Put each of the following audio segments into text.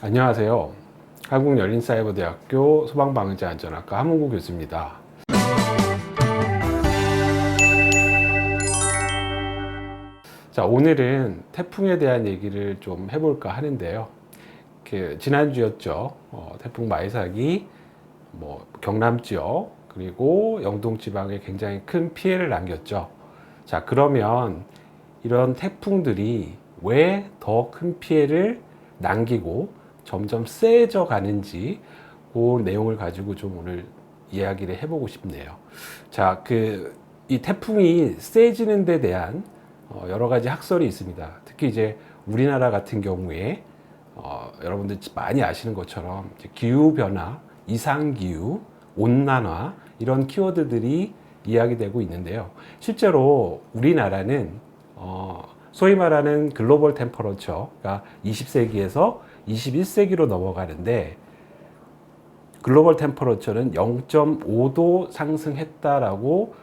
안녕하세요. 한국열린사이버대학교 소방방재안전학과 함은구 교수입니다. 자, 오늘은 태풍에 대한 얘기를 좀 해볼까 하는데요. 지난주였죠. 태풍 마이삭이 경남 지역 그리고 영동 지방에 굉장히 큰 피해를 남겼죠. 자, 그러면 이런 태풍들이 왜 더 큰 피해를 남기고 점점 세져 가는지 그 내용을 가지고 좀 오늘 이야기를 해보고 싶네요. 자, 이 태풍이 세지는 데 대한 여러 가지 학설이 있습니다. 특히 이제 우리나라 같은 경우에 여러분들 많이 아시는 것처럼 기후변화, 이상기후, 온난화 이런 키워드들이 이야기되고 있는데요. 실제로 우리나라는 소위 말하는 글로벌 템퍼러처가 20세기에서 21세기로 넘어가는데 글로벌 템퍼러처는 0.5도 상승했다라고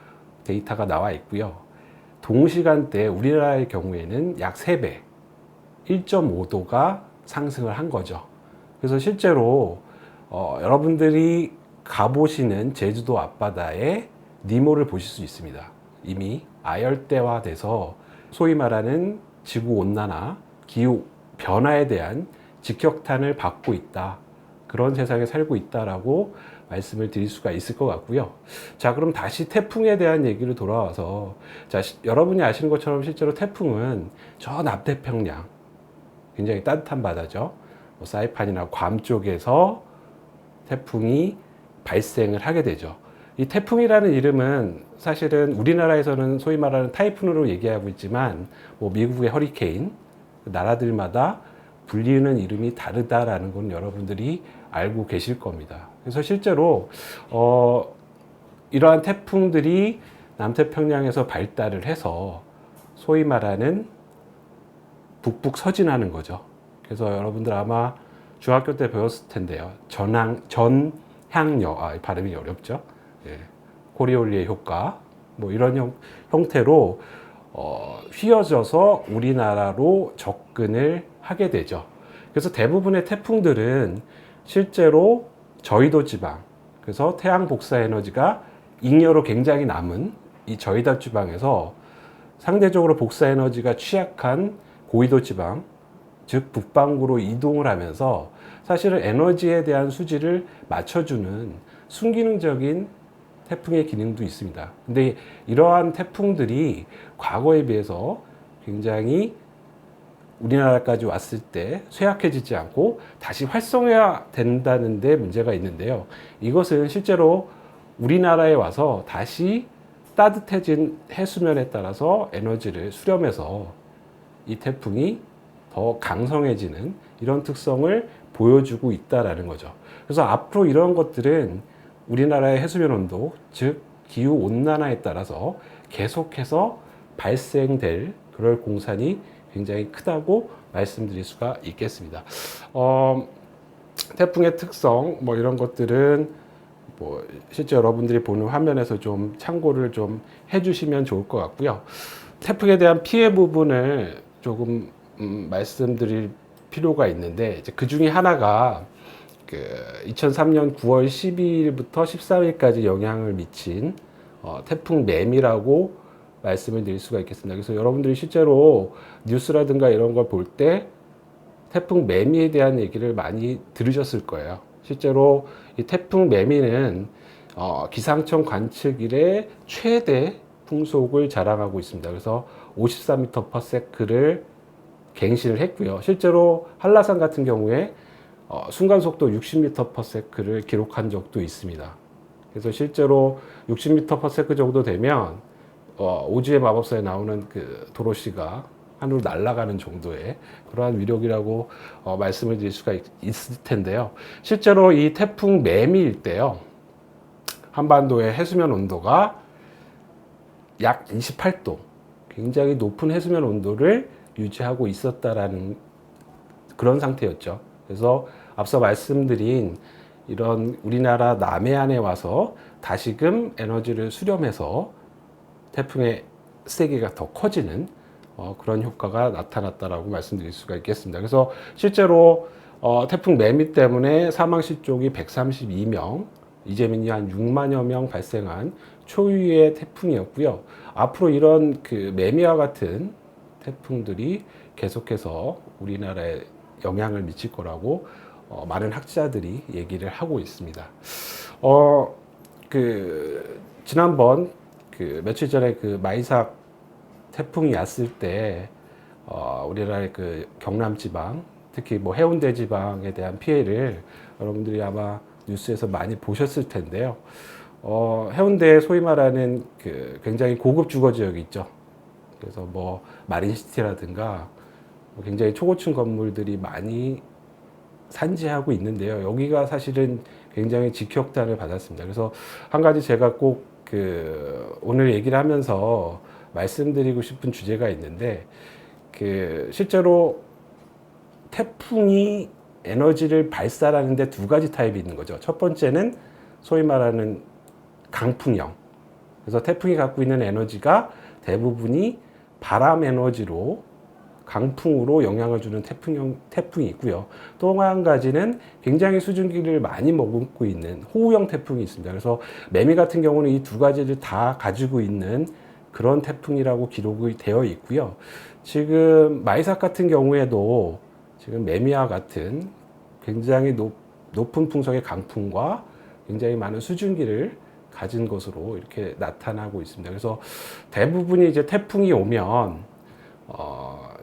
데이터가 나와 있고요. 동시간대에 우리나라의 경우에는 약 3배, 1.5도가 상승을 한 거죠. 그래서 실제로 여러분들이 가보시는 제주도 앞바다에 니모를 보실 수 있습니다. 이미 아열대화돼서 소위 말하는 지구온난화, 기후 변화에 대한 직격탄을 받고 있다. 그런 세상에 살고 있다라고 말씀을 드릴 수가 있을 것 같고요. 자, 그럼 다시 태풍에 대한 얘기로 돌아와서, 자, 여러분이 아시는 것처럼 실제로 태풍은 저 남태평양, 굉장히 따뜻한 바다죠. 사이판이나 괌 쪽에서 태풍이 발생을 하게 되죠. 이 태풍이라는 이름은 사실은 우리나라에서는 소위 말하는 타이푼으로 얘기하고 있지만 미국의 허리케인, 나라들마다 불리는 이름이 다르다라는 건 여러분들이 알고 계실 겁니다. 그래서 실제로 이러한 태풍들이 남태평양에서 발달을 해서 소위 말하는 북북 서진하는 거죠. 그래서 여러분들 아마 중학교 때 배웠을 텐데요. 전향력, 발음이 어렵죠. 예, 코리올리의 효과, 이런 형태로 휘어져서 우리나라로 접근을 하게 되죠. 그래서 대부분의 태풍들은 실제로 저희도 지방, 그래서 태양 복사 에너지가 잉여로 굉장히 남은 이 저희도 지방에서 상대적으로 복사 에너지가 취약한 고위도 지방, 즉 북반구로 이동을 하면서 사실은 에너지에 대한 수지를 맞춰주는 순기능적인 태풍의 기능도 있습니다. 근데 이러한 태풍들이 과거에 비해서 굉장히 우리나라까지 왔을 때 쇠약해지지 않고 다시 활성화 된다는 데 문제가 있는데요. 이것은 실제로 우리나라에 와서 다시 따뜻해진 해수면에 따라서 에너지를 수렴해서 이 태풍이 더 강성해지는 이런 특성을 보여주고 있다라는 거죠. 그래서 앞으로 이런 것들은 우리나라의 해수면 온도, 즉 기후 온난화에 따라서 계속해서 발생될 그럴 공산이 굉장히 크다고 말씀드릴 수가 있겠습니다. 태풍의 특성 이런 것들은 실제 여러분들이 보는 화면에서 좀 참고를 좀 해주시면 좋을 것 같고요. 태풍에 대한 피해 부분을 조금 말씀드릴 필요가 있는데 그 중에 하나가 2003년 9월 12일부터 13일까지 영향을 미친 태풍 매미라고 말씀을 드릴 수가 있겠습니다. 그래서 여러분들이 실제로 뉴스라든가 이런 걸 볼 때 태풍 매미에 대한 얘기를 많이 들으셨을 거예요. 실제로 이 태풍 매미는 기상청 관측 이래 최대 풍속을 자랑하고 있습니다. 그래서 54m/s를 갱신을 했고요. 실제로 한라산 같은 경우에 순간속도 60m/s를 기록한 적도 있습니다. 그래서 실제로 60m/s 정도 되면 오즈의 마법사에 나오는 그 도로시가 하늘로 날아가는 정도의 그러한 위력이라고 말씀을 드릴 수가 있을 텐데요. 실제로 이 태풍 매미일 때요, 한반도의 해수면 온도가 약 28도, 굉장히 높은 해수면 온도를 유지하고 있었다라는 그런 상태였죠. 그래서 앞서 말씀드린 이런 우리나라 남해안에 와서 다시금 에너지를 수렴해서 태풍의 세기가 더 커지는 그런 효과가 나타났다라고 말씀드릴 수가 있겠습니다. 그래서 실제로 태풍 매미 때문에 사망 실종이 132명, 이재민이 한 6만여 명 발생한 초유의 태풍이었고요. 앞으로 이런 그 매미와 같은 태풍들이 계속해서 우리나라에 영향을 미칠 거라고 많은 학자들이 얘기를 하고 있습니다. 지난번 며칠 전에 그 마이삭 태풍이 왔을 때 우리나라의 그 경남 지방, 특히 뭐 해운대 지방에 대한 피해를 여러분들이 아마 뉴스에서 많이 보셨을 텐데요. 해운대 소위 말하는 그 굉장히 고급 주거 지역이 있죠. 그래서 뭐 마린시티라든가 굉장히 초고층 건물들이 많이 산지하고 있는데요. 여기가 사실은 굉장히 직격탄을 받았습니다. 그래서 한 가지 제가 꼭 오늘 얘기를 하면서 말씀드리고 싶은 주제가 있는데, 실제로 태풍이 에너지를 발산하는데 두 가지 타입이 있는 거죠. 첫 번째는 소위 말하는 강풍형. 그래서 태풍이 갖고 있는 에너지가 대부분이 바람 에너지로 강풍으로 영향을 주는 태풍이 있고요. 또 한 가지는 굉장히 수증기를 많이 머금고 있는 호우형 태풍이 있습니다. 그래서 매미 같은 경우는 이 두 가지를 다 가지고 있는 그런 태풍이라고 기록이 되어 있고요. 지금 마이삭 같은 경우에도 지금 매미와 같은 굉장히 높은 풍속의 강풍과 굉장히 많은 수증기를 가진 것으로 이렇게 나타나고 있습니다. 그래서 대부분이 이제 태풍이 오면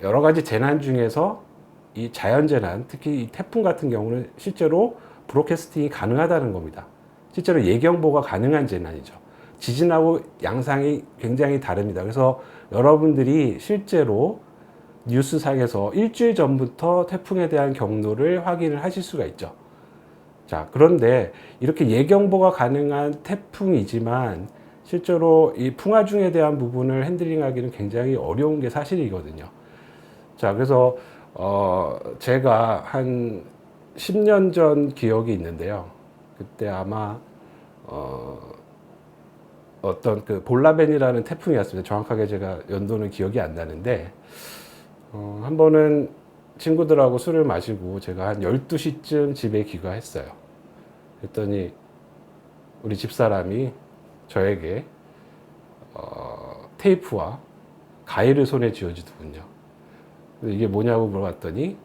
여러 가지 재난 중에서 이 자연재난, 특히 이 태풍 같은 경우는 실제로 브로드캐스팅이 가능하다는 겁니다. 실제로 예경보가 가능한 재난이죠. 지진하고 양상이 굉장히 다릅니다. 그래서 여러분들이 실제로 뉴스상에서 일주일 전부터 태풍에 대한 경로를 확인을 하실 수가 있죠. 자, 그런데 이렇게 예경보가 가능한 태풍이지만 실제로 이 풍화중에 대한 부분을 핸들링하기는 굉장히 어려운 게 사실이거든요. 자, 그래서 제가 한 10년 전 기억이 있는데요. 그때 아마 어떤 그 볼라벤이라는 태풍이었습니다. 정확하게 제가 연도는 기억이 안 나는데 한 번은 친구들하고 술을 마시고 제가 한 12시쯤 집에 귀가했어요. 그랬더니 우리 집사람이 저에게 테이프와 가위를 손에 쥐어주더군요. 이게 뭐냐고 물어봤더니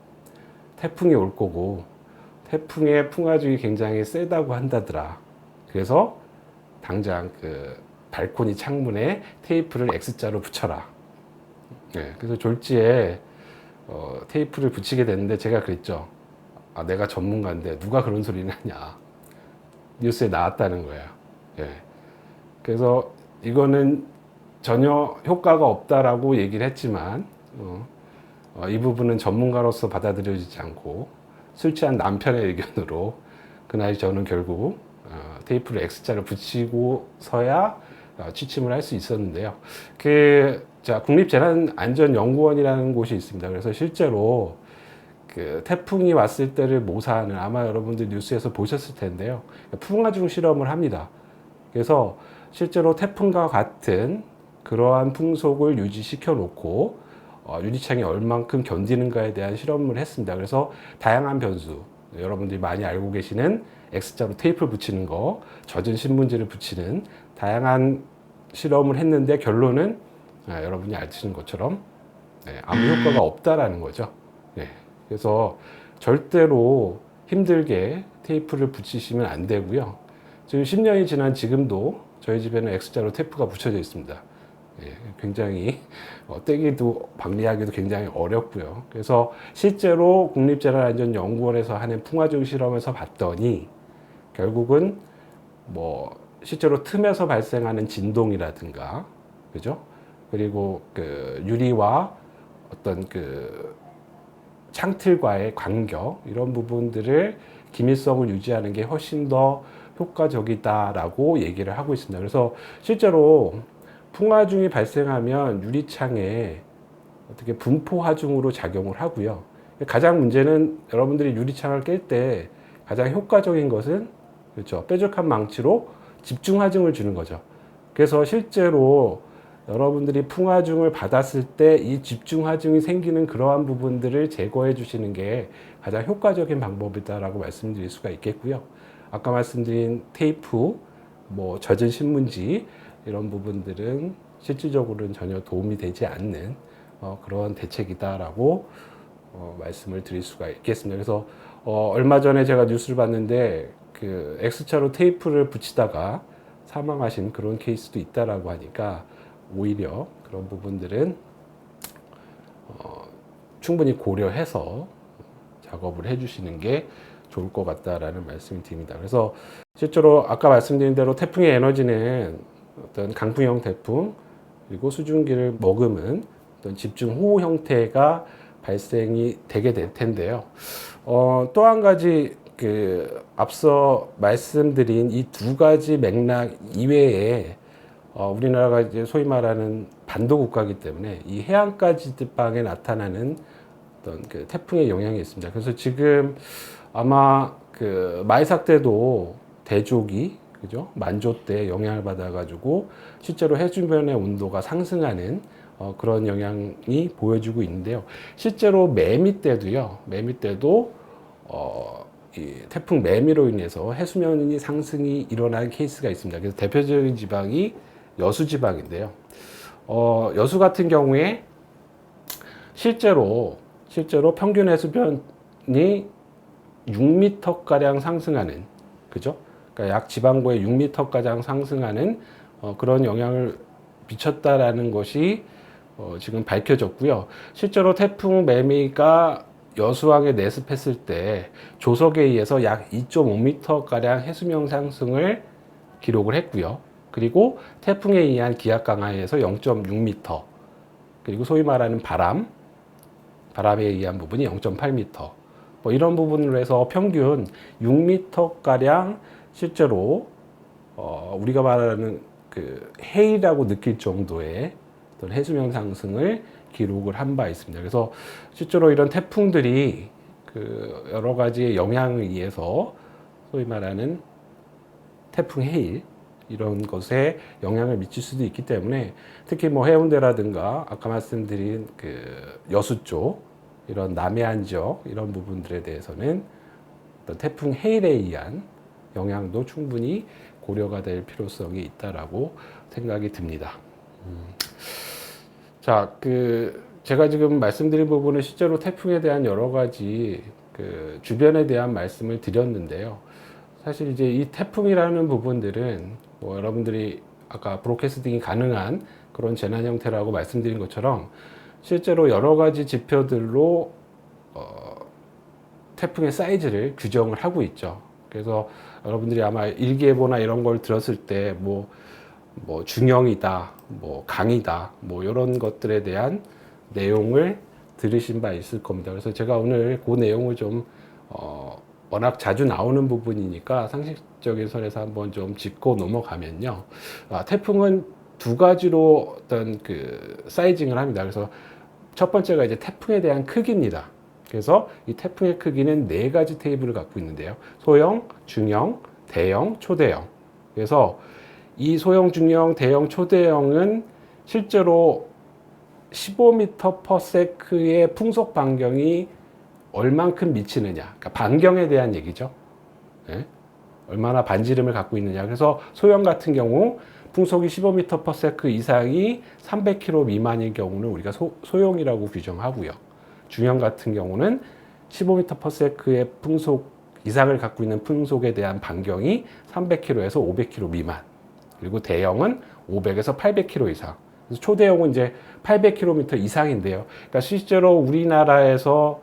태풍이 올 거고 태풍의 풍화중이 굉장히 세다고 한다더라. 그래서 당장 그 발코니 창문에 테이프를 X자로 붙여라. 네, 그래서 졸지에 테이프를 붙이게 됐는데 제가 그랬죠. 아, 내가 전문가인데 누가 그런 소리를 하냐. 뉴스에 나왔다는 거예요. 네. 그래서 이거는 전혀 효과가 없다라고 얘기를 했지만 이 부분은 전문가로서 받아들여지지 않고 술 취한 남편의 의견으로 그날 저는 결국 테이프를 X자를 붙이고서야 취침을 할 수 있었는데요. 국립재난안전연구원이라는 곳이 있습니다. 그래서 실제로 그 태풍이 왔을 때를 모사하는, 아마 여러분들 뉴스에서 보셨을 텐데요. 풍화중 실험을 합니다. 그래서 실제로 태풍과 같은 그러한 풍속을 유지시켜 놓고 유리창이 얼만큼 견디는가에 대한 실험을 했습니다. 그래서 다양한 변수, 여러분들이 많이 알고 계시는 X자로 테이프를 붙이는 거, 젖은 신문지를 붙이는 다양한 실험을 했는데 결론은 여러분이 아시는 것처럼 아무 효과가 없다라는 거죠. 그래서 절대로 힘들게 테이프를 붙이시면 안 되고요. 지금 10년이 지난 지금도 저희 집에는 X자로 테이프가 붙여져 있습니다. 굉장히 떼기도 방리하기도 굉장히 어렵고요. 그래서 실제로 국립재난안전연구원에서 하는 풍화중 실험에서 봤더니 결국은 뭐 실제로 틈에서 발생하는 진동이라든가, 그죠? 그리고 그 유리와 어떤 그 창틀과의 간격, 이런 부분들을 기밀성을 유지하는 게 훨씬 더 효과적이다라고 얘기를 하고 있습니다. 그래서 실제로 풍화중이 발생하면 유리창에 어떻게 분포화중으로 작용을 하고요. 가장 문제는 여러분들이 유리창을 깰 때 가장 효과적인 것은, 그렇죠, 뾰족한 망치로 집중화중을 주는 거죠. 그래서 실제로 여러분들이 풍화중을 받았을 때 이 집중화중이 생기는 그러한 부분들을 제거해 주시는 게 가장 효과적인 방법이다라고 말씀드릴 수가 있겠고요. 아까 말씀드린 테이프, 뭐 젖은 신문지 이런 부분들은 실질적으로는 전혀 도움이 되지 않는 그런 대책이다라고 말씀을 드릴 수가 있겠습니다. 그래서 얼마 전에 제가 뉴스를 봤는데 그 X자로 테이프를 붙이다가 사망하신 그런 케이스도 있다라고 하니까 오히려 그런 부분들은 충분히 고려해서 작업을 해주시는 게 좋을 것 같다라는 말씀을 드립니다. 그래서 실제로 아까 말씀드린 대로 태풍의 에너지는 어떤 강풍형 태풍 그리고 수증기를 머금은 어떤 집중호우 형태가 발생이 되게 될 텐데요. 또 한 가지 앞서 말씀드린 이 두 가지 맥락 이외에 우리나라가 이제 소위 말하는 반도 국가이기 때문에 이 해안가 지방에 나타나는 어떤 그 태풍의 영향이 있습니다. 그래서 지금 아마 그 마이삭 때도 대조기, 그죠? 만조 때 영향을 받아가지고 실제로 해주변의 온도가 상승하는 그런 영향이 보여주고 있는데요. 실제로 매미 때도요. 매미 때도 이 태풍 매미로 인해서 해수면이 상승이 일어난 케이스가 있습니다. 그래서 대표적인 지방이 여수 지방인데요. 여수 같은 경우에 실제로 평균 해수면이 6m 가량 상승하는, 그죠? 그러니까 약 지방고에 6m 가량 상승하는 그런 영향을 미쳤다라는 것이 지금 밝혀졌고요. 실제로 태풍 매미가 여수항에 내습했을 때 조석에 의해서 약 2.5m 가량 해수면 상승을 기록을 했고요. 그리고 태풍에 의한 기압 강하에 의해서 0.6m, 그리고 소위 말하는 바람에 의한 부분이 0.8m, 뭐 이런 부분으로 해서 평균 6m 가량 실제로 우리가 말하는 그 해이라고 느낄 정도의 어떤 해수면 상승을 기록을 한 바 있습니다. 그래서 실제로 이런 태풍들이 그 여러 가지의 영향에 의해서 소위 말하는 태풍 해일 이런 것에 영향을 미칠 수도 있기 때문에 특히 뭐 해운대라든가 아까 말씀드린 그 여수 쪽 이런 남해안 지역 이런 부분들에 대해서는 어떤 태풍 해일에 의한 영향도 충분히 고려가 될 필요성이 있다라고 생각이 듭니다. 자, 제가 지금 말씀드린 부분은 실제로 태풍에 대한 여러 가지 그 주변에 대한 말씀을 드렸는데요. 사실 이제 이 태풍이라는 부분들은 뭐 여러분들이 아까 브로드캐스팅이 가능한 그런 재난 형태라고 말씀드린 것처럼 실제로 여러 가지 지표들로 태풍의 사이즈를 규정을 하고 있죠. 그래서 여러분들이 아마 일기예보나 이런 걸 들었을 때 뭐 중형이다, 뭐 강이다, 뭐 이런 것들에 대한 내용을 들으신 바 있을 겁니다. 그래서 제가 오늘 그 내용을 좀 워낙 자주 나오는 부분이니까 상식적인 선에서 한번 좀 짚고 넘어가면요. 태풍은 두 가지로 어떤 그 사이징을 합니다. 그래서 첫 번째가 이제 태풍에 대한 크기입니다. 그래서 이 태풍의 크기는 네 가지 테이블을 갖고 있는데요. 소형, 중형, 대형, 초대형. 그래서 이 소형, 중형, 대형, 초대형은 실제로 15m/s의 풍속 반경이 얼만큼 미치느냐. 그러니까 반경에 대한 얘기죠. 네? 얼마나 반지름을 갖고 있느냐. 그래서 소형 같은 경우 풍속이 15m/s 이상이 300km 미만인 경우는 우리가 소형이라고 규정하고요. 중형 같은 경우는 15m/s의 풍속 이상을 갖고 있는 풍속에 대한 반경이 300km에서 500km 미만. 그리고 대형은 500에서 800km 이상. 그래서 초대형은 이제 800km 이상인데요. 그러니까 실제로 우리나라에서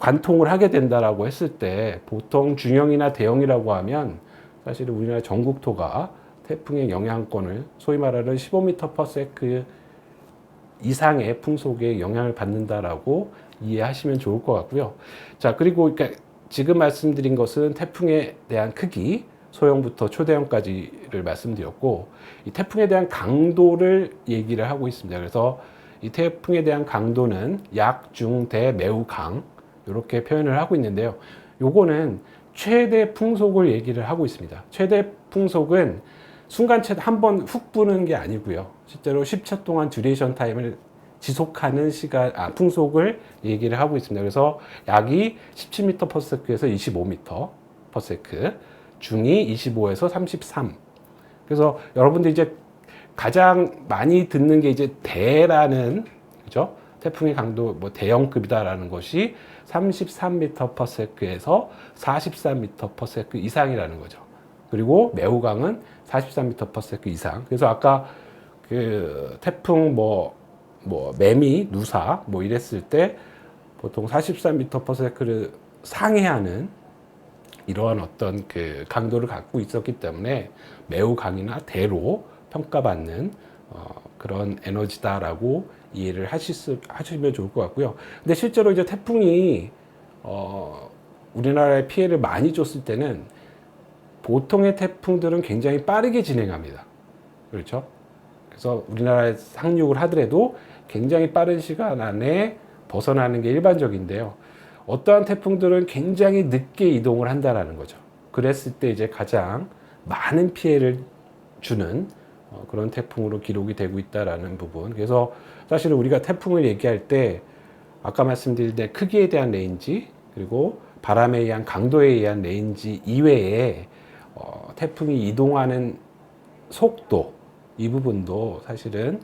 관통을 하게 된다라고 했을 때 보통 중형이나 대형이라고 하면 사실 우리나라 전국토가 태풍의 영향권을 소위 말하는 15m/s 이상의 풍속에 영향을 받는다라고 이해하시면 좋을 것 같고요. 자, 그리고 그러니까 지금 말씀드린 것은 태풍에 대한 크기, 소형부터 초대형까지를 말씀드렸고, 이 태풍에 대한 강도를 얘기를 하고 있습니다. 그래서 이 태풍에 대한 강도는 약, 중, 대, 매우 강 이렇게 표현을 하고 있는데요. 요거는 최대 풍속을 얘기를 하고 있습니다. 최대 풍속은 순간체 한 번 훅 부는 게 아니고요. 실제로 10초 동안 듀레이션 타임을 지속하는 풍속을 얘기를 하고 있습니다. 그래서 약이 17m/s에서 25m/s, 중이 25에서 33. 그래서 여러분들 이제 가장 많이 듣는 게 이제 대라는, 그죠? 태풍의 강도 뭐 대형급이다라는 것이 33m/s에서 44m/s 이상이라는 거죠. 그리고 매우 강은 43m/s 이상. 그래서 아까 그 태풍 매미, 누사 이랬을 때 보통 43m/s를 상회하는 이러한 어떤 그 강도를 갖고 있었기 때문에 매우 강이나 대로 평가받는 그런 에너지다라고 이해를 하시면 좋을 것 같고요. 근데 실제로 이제 태풍이 우리나라에 피해를 많이 줬을 때는 보통의 태풍들은 굉장히 빠르게 진행합니다. 그렇죠? 그래서 우리나라에 상륙을 하더라도 굉장히 빠른 시간 안에 벗어나는 게 일반적인데요. 어떠한 태풍들은 굉장히 늦게 이동을 한다라는 거죠. 그랬을 때 이제 가장 많은 피해를 주는 그런 태풍으로 기록이 되고 있다라는 부분. 그래서 사실은 우리가 태풍을 얘기할 때 아까 말씀드린 데 크기에 대한 레인지, 그리고 바람에 의한 강도에 의한 레인지 이외에 태풍이 이동하는 속도, 이 부분도 사실은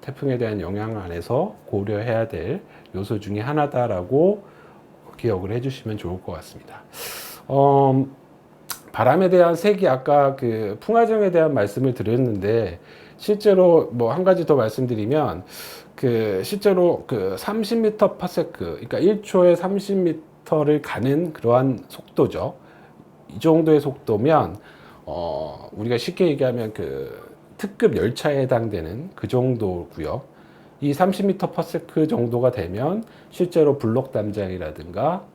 태풍에 대한 영향 안에서 고려해야 될 요소 중에 하나다라고 기억을 해주시면 좋을 것 같습니다. 바람에 대한 색이 아까 그 풍화정에 대한 말씀을 드렸는데, 실제로 뭐 한 가지 더 말씀드리면 그 실제로 그 30m/s, 그러니까 1초에 30m를 가는 그러한 속도죠. 이 정도의 속도면 우리가 쉽게 얘기하면 그 특급 열차에 해당되는 그 정도고요. 이 30m/s 정도가 되면 실제로 블록 담장이라든가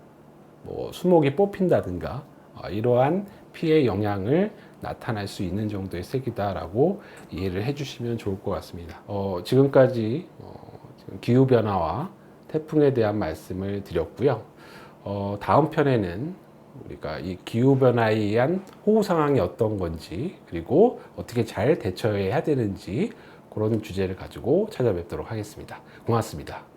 뭐 수목이 뽑힌다든가 이러한 피해 영향을 나타날 수 있는 정도의 색이다라고 이해를 해주시면 좋을 것 같습니다. 지금까지 기후 변화와 태풍에 대한 말씀을 드렸고요. 다음 편에는 우리가 이 기후 변화에 의한 호우 상황이 어떤 건지, 그리고 어떻게 잘 대처해야 되는지, 그런 주제를 가지고 찾아뵙도록 하겠습니다. 고맙습니다.